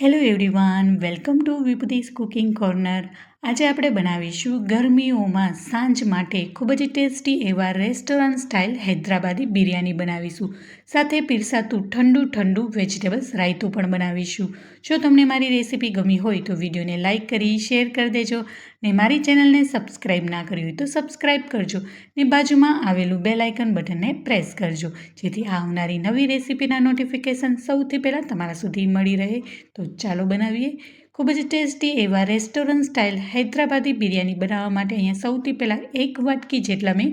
Hello everyone, welcome to વિભૂતિસ cooking corner. આજે આપણે બનાવીશું ગરમીઓમાં સાંજ માટે ખૂબ જ ટેસ્ટી એવા રેસ્ટોરન્ટ સ્ટાઇલ હૈદરાબાદી બિરયાની બનાવીશું. સાથે પીરસાતું ઠંડુ ઠંડુ વેજીટેબલ્સ રાયતું પણ બનાવીશું. જો તમને મારી રેસીપી ગમી હોય તો વિડીયોને લાઇક કરી શેર કરી દેજો ને મારી ચેનલને સબસ્ક્રાઈબ ના કરી હોય તો સબસ્ક્રાઈબ કરજો ને બાજુમાં આવેલું બેલ આઇકન બટનને પ્રેસ કરજો જેથી આવનારી નવી રેસીપીના નોટિફિકેશન સૌથી પહેલાં તમારા સુધી મળી રહે. તો ચાલો બનાવીએ ખૂબ જ ટેસ્ટી એવા રેસ્ટોરન્ટ સ્ટાઇલ હૈદરાબાદી બિરયાની બનાવવા માટે અહીંયા સૌથી પહેલાં 1 વાટકી જેટલા મેં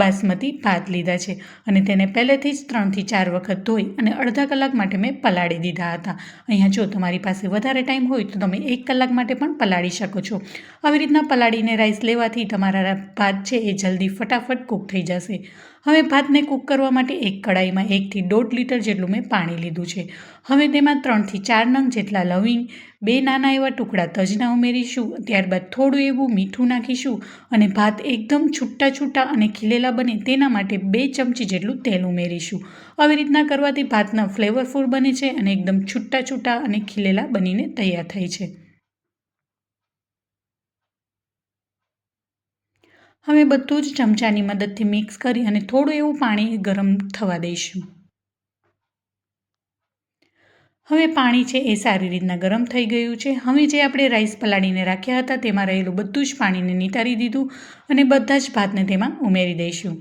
બાસમતી ભાત લીધા છે અને તેને પહેલેથી જ 3 થી 4 વખત ધોઈ અને અડધા કલાક માટે મેં પલાળી દીધા હતા. અહીંયા જો તમારી પાસે વધારે ટાઈમ હોય તો તમે 1 કલાક માટે પણ પલાળી શકો છો. આવી રીતના પલાળીને રાઈસ લેવાથી તમારા ભાત છે એ જલ્દી ફટાફટ કૂક થઈ જશે. હવે ભાતને કૂક કરવા માટે એક કડાઈમાં 1 થી 1.5 લીટર જેટલું મેં પાણી લીધું છે. હવે તેમાં 3 થી 4 નંગ જેટલા લવિંગ, 2 નાના એવા ટુકડા તજના ઉમેરીશું. ત્યારબાદ થોડું એવું મીઠું નાખીશું અને ભાત એકદમ છૂટા છૂટા અને ખીલેલા બને તેના માટે 2 ચમચી જેટલું તેલ ઉમેરીશું. આવી રીતના કરવાથી ભાતના ફ્લેવરફુલ બને છે અને એકદમ છૂટા છૂટા અને ખીલેલા બનીને તૈયાર થાય છે. હવે બધું જ ચમચાની મદદથી મિક્સ કરી અને થોડું એવું પાણી ગરમ થવા દઈશું. હવે પાણી છે એ સારી રીતના ગરમ થઈ ગયું છે. હવે જે આપણે રાઈસ પલાળીને રાખ્યા હતા તેમાં રહેલું બધું જ પાણીને નિતારી દીધું અને બધા જ ભાતને તેમાં ઉમેરી દઈશું.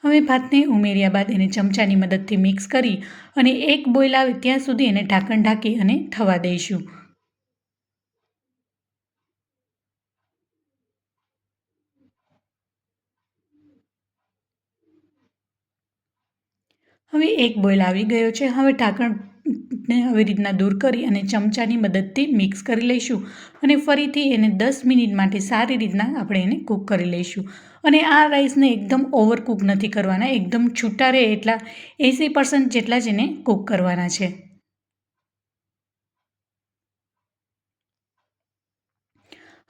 હવે ભાતને ઉમેર્યા બાદ એને ચમચાની મદદથી મિક્સ કરી અને એક બોઇલ આવે ત્યાં સુધી એને ઢાંકણ ઢાંકી અને થવા દઈશું. હવે એક બોઇલ આવી ગયો છે. હવે ઢાંકણને આવી રીતના દૂર કરી અને ચમચાની મદદથી મિક્સ કરી લઈશું અને ફરીથી એને 10 મિનિટ માટે સારી રીતના આપણે એને કૂક કરી લઈશું. અને આ રાઈસને એકદમ ઓવરકૂક નથી કરવાના, એકદમ છૂટા રહે એટલા 80% જેટલા જ એને કૂક કરવાના છે.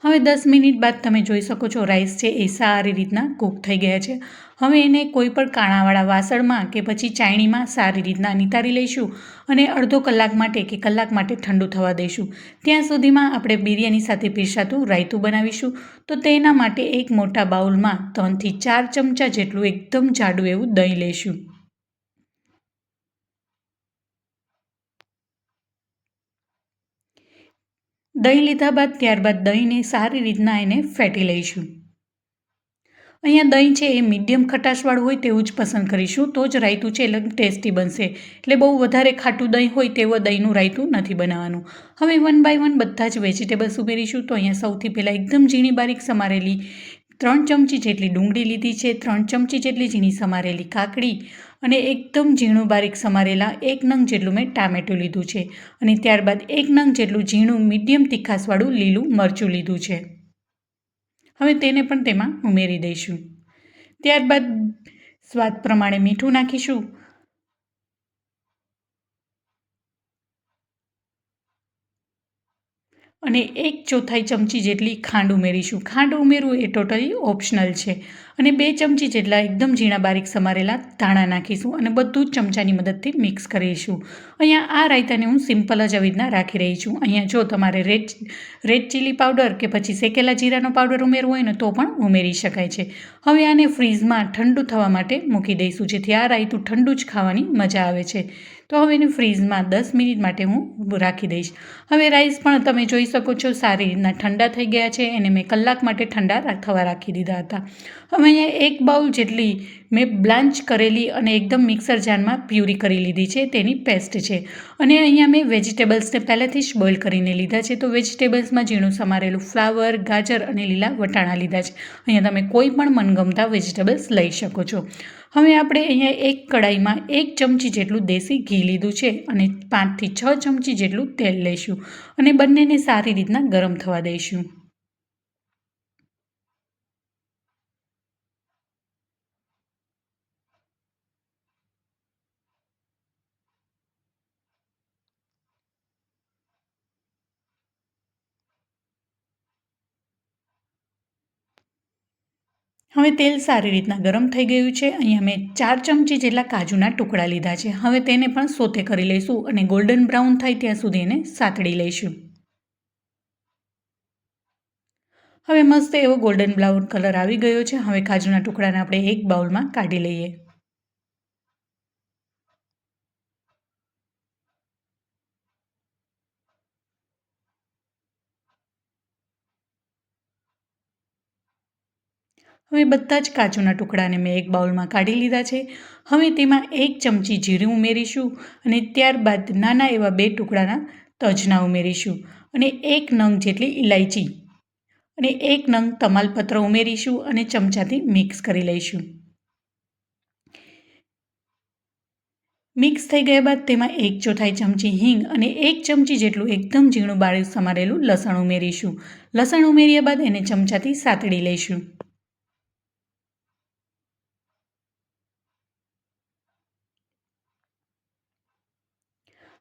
હવે 10 મિનિટ બાદ તમે જોઈ શકો છો રાઈસ છે એ સારી રીતના કૂક થઈ ગયા છે. હવે એને કોઈ પણ કાણાવાળા વાસણમાં કે પછી ચાયણીમાં સારી રીતના નિતારી લઈશું અને અડધો કલાક માટે કે કલાક માટે ઠંડુ થવા દઈશું. ત્યાં સુધીમાં આપણે બિરયાની સાથે પીરસાતું રાયતું બનાવીશું. તો તેના માટે એક મોટા બાઉલમાં 3 થી 4 ચમચા જેટલું એકદમ જાડું એવું દહીં લઈશું. દહીં લીધા બાદ ત્યારબાદ દહીંને સારી રીતના એને ફેટી લઈશું. અહીંયા દહીં છે એ મીડિયમ ખટાશવાળું હોય તેવું જ પસંદ કરીશું, તો જ રાયતું છે એટલે ટેસ્ટી બનશે. એટલે બહુ વધારે ખાટું દહીં હોય તેવું દહીંનું રાયતું નથી બનાવવાનું. હવે 1 બાય 1 બધા જ વેજીટેબલ્સ ઉમેરીશું. તો અહીંયા સૌથી પહેલાં એકદમ ઝીણી બારીક સમારેલી 3 ચમચી જેટલી ડુંગળી લીધી છે, 3 ચમચી જેટલી ઝીણી સમારેલી કાકડી અને એકદમ ઝીણું બારીક સમારેલા 1 નંગ જેટલું મેં ટામેટું લીધું છે અને ત્યારબાદ 1 નંગ જેટલું ઝીણું મીડિયમ તીખાસવાળું લીલું મરચું લીધું છે. હવે તેને પણ તેમાં ઉમેરી દઈશું. ત્યારબાદ સ્વાદ પ્રમાણે મીઠું નાખીશું અને 1/4 ચમચી જેટલી ખાંડ ઉમેરીશું. ખાંડ ઉમેરવું એ ટોટલી ઓપ્શનલ છે. અને 2 ચમચી જેટલા એકદમ ઝીણા બારીક સમારેલા ધાણા નાખીશું અને બધું જ ચમચાની મદદથી મિક્સ કરીશું. અહીંયા આ રાયતાને હું સિમ્પલ જ આવી રીતના રાખી રહી છું. અહીંયા જો તમારે રેડ ચીલી પાવડર કે પછી શેકેલા જીરાનો પાવડર ઉમેરવો હોય ને તો પણ ઉમેરી શકાય છે. હવે આને ફ્રીઝમાં ઠંડુ થવા માટે મૂકી દઈશું જેથી આ રાયતું ઠંડુ જ ખાવાની મજા આવે છે. તો હવે એને ફ્રીઝમાં 10 મિનિટ માટે હું રાખી દઈશ. હવે રાઈસ પણ તમે જોઈ શકો છો સારી રીતના ઠંડા થઈ ગયા છે. એને મેં કલાક માટે ઠંડા થવા રાખી દીધા હતા. હવે અહીંયા 1 બાઉલ જેટલી મેં બ્લાન્ચ કરેલી અને એકદમ મિક્સર જારમાં પ્યુરી કરી લીધી છે, તેની પેસ્ટ છે. અને અહીંયા મેં વેજીટેબલ્સને પહેલેથી જ બોઇલ કરીને લીધા છે. તો વેજીટેબલ્સમાં ઝીણું સમારેલું ફ્લાવર, ગાજર અને લીલા વટાણા લીધા છે. અહીંયા તમે કોઈ પણ મનગમતા વેજીટેબલ્સ લઈ શકો છો. હવે આપણે અહીંયા એક કડાઈમાં 1 ચમચી જેટલું દેશી ઘી લીધું છે અને 5 થી 6 ચમચી જેટલું તેલ લઈશું અને બંનેને સારી રીતના ગરમ થવા દઈશું. હવે તેલ સારી રીતના ગરમ થઈ ગયું છે. અહીંયા મેં 4 ચમચી જેટલા કાજુના ટુકડા લીધા છે. હવે તેને પણ સોતે કરી લઈશું અને ગોલ્ડન બ્રાઉન થાય ત્યાં સુધી એને સાતળી લઈશું. હવે મસ્ત એવો ગોલ્ડન બ્રાઉન કલર આવી ગયો છે. હવે કાજુના ટુકડાને આપણે એક બાઉલમાં કાઢી લઈએ. હવે બધા જ કાજુના ટુકડાને મેં એક બાઉલમાં કાઢી લીધા છે. હવે તેમાં 1 ચમચી જીરું ઉમેરીશું અને ત્યારબાદ નાના એવા 2 ટુકડાના તજના ઉમેરીશું અને 1 નંગ જેટલી ઇલાયચી અને 1 નંગ તમાલપત્ર ઉમેરીશું અને ચમચાથી મિક્સ કરી લઈશું. મિક્સ થઈ ગયા બાદ તેમાં 1/4 ચમચી હિંગ અને 1 ચમચી જેટલું એકદમ ઝીણું બારીક સમારેલું લસણ ઉમેરીશું. લસણ ઉમેર્યા બાદ એને ચમચાથી સાતળી લઈશું.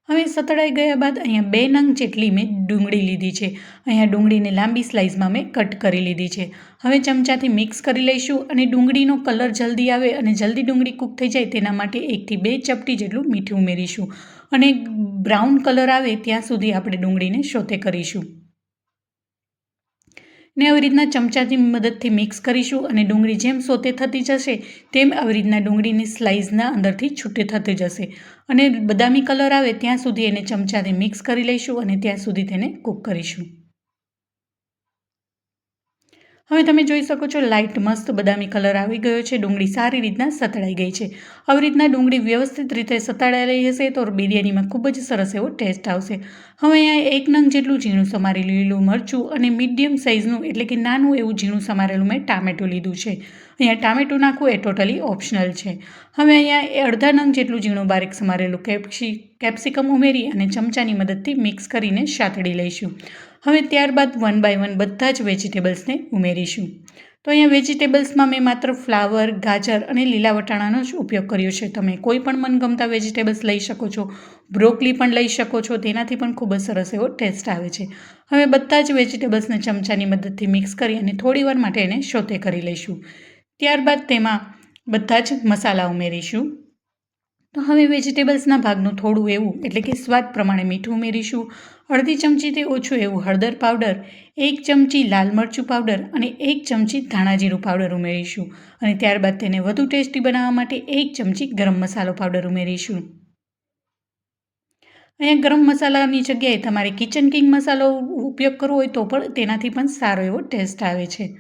હવે સતળાઈ ગયા બાદ અહીંયા 2 નંગ જેટલી મેં ડુંગળી લીધી છે. અહીંયા ડુંગળીને લાંબી સ્લાઇસમાં મેં કટ કરી લીધી છે. હવે ચમચાથી મિક્સ કરી લઈશું અને ડુંગળીનો કલર જલ્દી આવે અને જલ્દી ડુંગળી કૂક થઈ જાય તેના માટે 1 થી 2 ચપટી જેટલું મીઠું ઉમેરીશું અને બ્રાઉન કલર આવે ત્યાં સુધી આપણે ડુંગળીને સોતે કરીશું. ને આવી રીતના ચમચાની મદદથી મિક્સ કરીશું અને ડુંગળી જેમ સોતે થતી જશે તેમ આવી રીતના ડુંગળીની સ્લાઇસના અંદરથી છૂટી થતી જશે અને બદામી કલર આવે ત્યાં સુધી એને ચમચાથી મિક્સ કરી લઈશું અને ત્યાં સુધી તેને કૂક કરીશું. હવે તમે જોઈ શકો છો લાઇટ મસ્ત બદામી કલર આવી ગયો છે. ડુંગળી સારી રીતના સતળાઈ ગઈ છે. આવી રીતના ડુંગળી વ્યવસ્થિત રીતે સતળાઈ હશે તો બિરયાનીમાં ખૂબ જ સરસ એવો ટેસ્ટ આવશે. હવે અહીંયા 1 નંગ જેટલું ઝીણું સમારેલું લીલું મરચું અને મીડિયમ સાઇઝનું એટલે કે નાનું એવું ઝીણું સમારેલું મેં ટામેટું લીધું છે. અહીંયા ટામેટું નાખવું એ ટોટલી ઓપ્શનલ છે. હવે અહીંયા અડધા નંગ જેટલું ઝીણું બારીક સમારેલું કેપ્સિકમ ઉમેરી અને ચમચાની મદદથી મિક્સ કરીને સાતળી લઈશું. હવે ત્યારબાદ 1 બાય 1 બધા જ વેજીટેબલ્સને ઉમેરીશું. તો અહીંયા વેજીટેબલ્સમાં મેં માત્ર ફ્લાવર, ગાજર અને લીલા વટાણાનો જ ઉપયોગ કર્યો છે. તમે કોઈ પણ મનગમતા વેજીટેબલ્સ લઈ શકો છો. બ્રોકલી પણ લઈ શકો છો. તેનાથી પણ ખૂબ જ સરસ એવો ટેસ્ટ આવે છે. હવે બધા જ વેજીટેબલ્સને ચમચાની મદદથી મિક્સ કરી અને થોડીવાર માટે એને સોતે કરી લઈશું. ત્યારબાદ તેમાં બધા જ મસાલા ઉમેરીશું. તો હવે વેજીટેબલ્સના ભાગનું થોડું એવું એટલે કે સ્વાદ પ્રમાણે મીઠું ઉમેરીશું. અડધી ચમચીથી ઓછું એવું હળદર પાવડર, 1 ચમચી લાલ મરચું પાવડર અને 1 ચમચી ધાણા જીરું પાવડર ઉમેરીશું અને ત્યારબાદ તેને વધુ ટેસ્ટી બનાવવા માટે 1 ચમચી ગરમ મસાલો પાવડર ઉમેરીશું. અહીંયા ગરમ મસાલાની જગ્યાએ તમારે કિચન કિંગ મસાલો ઉપયોગ કરવો હોય તો પણ તેનાથી પણ સારો એવો ટેસ્ટ આવે છે.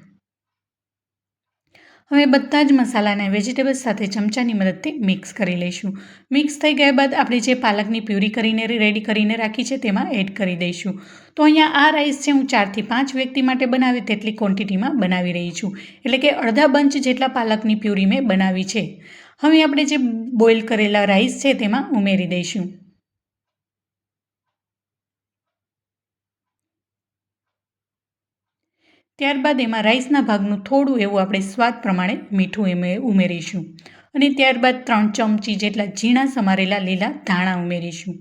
હવે બધા જ મસાલાને વેજીટેબલ્સ સાથે ચમચાની મદદથી મિક્સ કરી લઈશું. મિક્સ થઈ ગયા બાદ આપણે જે પાલકની પ્યુરી કરીને રેડી કરીને રાખી છે તેમાં એડ કરી દઈશું. તો અહીંયા આ રાઈસ છે હું 4 થી 5 વ્યક્તિ માટે બનાવી તેટલી ક્વોન્ટિટીમાં બનાવી રહી છું. એટલે કે અડધા બંચ જેટલા પાલકની પ્યુરી મેં બનાવી છે. હવે આપણે જે બોઇલ કરેલા રાઈસ છે તેમાં ઉમેરી દઈશું. ત્યારબાદ એમાં રાઈસના ભાગનું થોડું એવું આપણે સ્વાદ પ્રમાણે મીઠું ઉમેરીશું અને ત્યારબાદ 3 ચમચી જેટલા ઝીણા સમારેલા લીલા ધાણા ઉમેરીશું.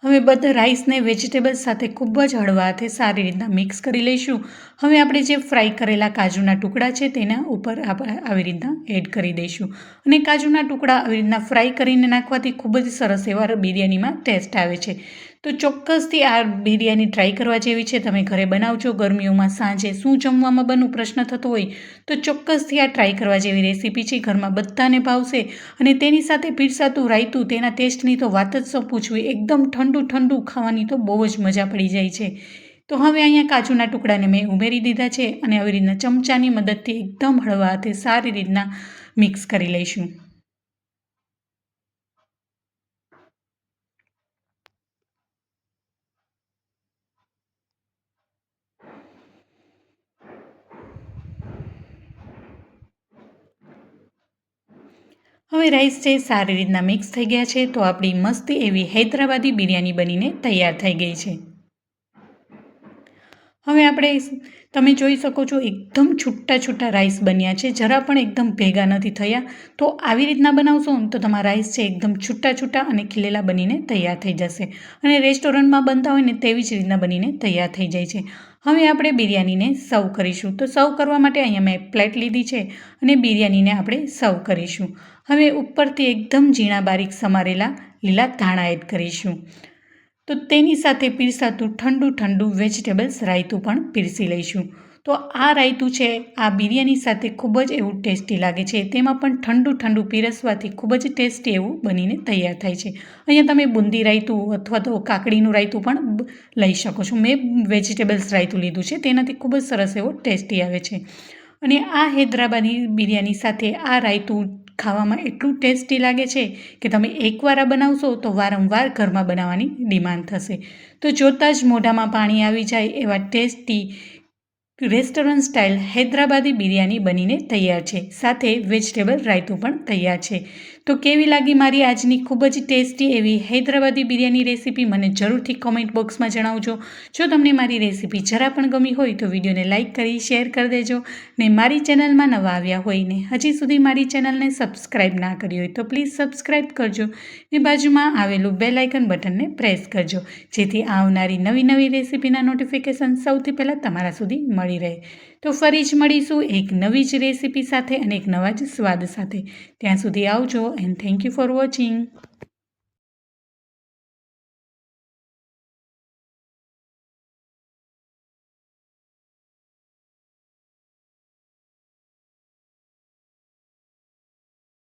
હવે બધા રાઈસને વેજીટેબલ્સ સાથે ખૂબ જ હળવા હાથે સારી રીતના મિક્સ કરી લઈશું. હવે આપણે જે ફ્રાય કરેલા કાજુના ટુકડા છે તેના ઉપર આપણે આવી રીતના એડ કરી દઈશું અને કાજુના ટુકડા આવી રીતના ફ્રાય કરીને નાખવાથી ખૂબ જ સરસ એવા બિરયાનીમાં ટેસ્ટ આવે છે. તો ચોક્કસથી આ બિરયાની ટ્રાય કરવા જેવી છે. તમે ઘરે બનાવજો. ગરમીઓમાં સાંજે શું જમવામાં બનવું પ્રશ્ન થતો હોય તો ચોક્કસથી આ ટ્રાય કરવા જેવી રેસીપી છે. ઘરમાં બધાને ભાવશે અને તેની સાથે પીરસાતું રાયતું તેના ટેસ્ટની તો વાત જ શું પૂછવી. એકદમ ઠંડુ ઠંડુ ખાવાની તો બહુ જ મજા પડી જાય છે. તો હવે અહીંયા કાજુના ટુકડાને મેં ઉમેરી દીધા છે અને આવી રીતના ચમચાની મદદથી એકદમ હળવા હાથે સારી રીતના મિક્સ કરી લઈશું. હવે રાઈસ છે સારી રીતના મિક્સ થઈ ગયા છે તો આપણી મસ્તી એવી હૈદરાબાદી બિરયાની બનીને તૈયાર થઈ ગઈ છે. હવે હવે આપણે તમે જોઈ શકો છો એકદમ છૂટા છૂટા રાઈસ બન્યા છે, જરા પણ એકદમ ભેગા નથી થયા. તો આવી રીતના બનાવશો ને તો તમારા રાઈસ છે એકદમ છૂટા છૂટા અને ખીલેલા બનીને તૈયાર થઈ જશે અને રેસ્ટોરન્ટમાં બનતા હોય ને તેવી જ રીતના બનીને તૈયાર થઈ જાય છે. હવે આપણે બિરયાનીને સર્વ કરીશું. તો સર્વ કરવા માટે અહીંયા મેં પ્લેટ લીધી છે અને બિરયાનીને આપણે સર્વ કરીશું. હવે ઉપરથી એકદમ ઝીણા બારીક સમારેલા લીલા ધાણા એડ કરીશું. તો તેની સાથે પીરસાતું ઠંડુ ઠંડુ વેજીટેબલ્સ રાયતું પણ પીરસી લઈશું. તો આ રાયતું છે આ બિરયાની સાથે ખૂબ જ એવું ટેસ્ટી લાગે છે. તેમાં પણ ઠંડુ ઠંડુ પીરસવાથી ખૂબ જ ટેસ્ટી એવું બનીને તૈયાર થાય છે. અહીંયા તમે બુંદી રાયતું અથવા તો કાકડીનું રાયતું પણ લઈ શકો છો. મેં વેજીટેબલ્સ રાયતું લીધું છે, તેનાથી ખૂબ જ સરસ એવો ટેસ્ટી આવે છે. અને આ હૈદરાબાદી બિરયાની સાથે આ રાયતું ખાવામાં એટલું ટેસ્ટી લાગે છે કે તમે એકવાર આ બનાવશો તો વારંવાર ઘરમાં બનાવવાની ડિમાન્ડ થશે. તો જોતાં જ મોઢામાં પાણી આવી જાય એવા tasty restaurant style Hyderabadi biryani બનીને તૈયાર છે. સાથે વેજીટેબલ રાયતું પણ તૈયાર છે. તો કેવી લાગી મારી આજની ખૂબ જ ટેસ્ટી એવી હૈદરાબાદી બિરયાની રેસીપી મને જરૂરથી કોમેન્ટ બોક્સમાં જણાવજો. જો તમને મારી રેસીપી જરા પણ ગમી હોય તો વિડીયોને લાઇક કરી શેર કરી દેજો. ને મારી ચેનલમાં નવા આવ્યા હોય ને હજી સુધી મારી ચેનલને સબસ્ક્રાઈબ ના કરી હોય તો પ્લીઝ સબસ્ક્રાઈબ કરજો. ને બાજુમાં આવેલું બેલ આઇકન બટનને પ્રેસ કરજો, જેથી આવનારી નવી નવી રેસીપીના નોટિફિકેશન સૌથી પહેલાં તમારા સુધી મળી રહે. તો ફરી જ મળીશું એક નવી જ રેસીપી સાથે અને એક નવા જ સ્વાદ સાથે. ત્યાં સુધી આવજો and thank you for watching.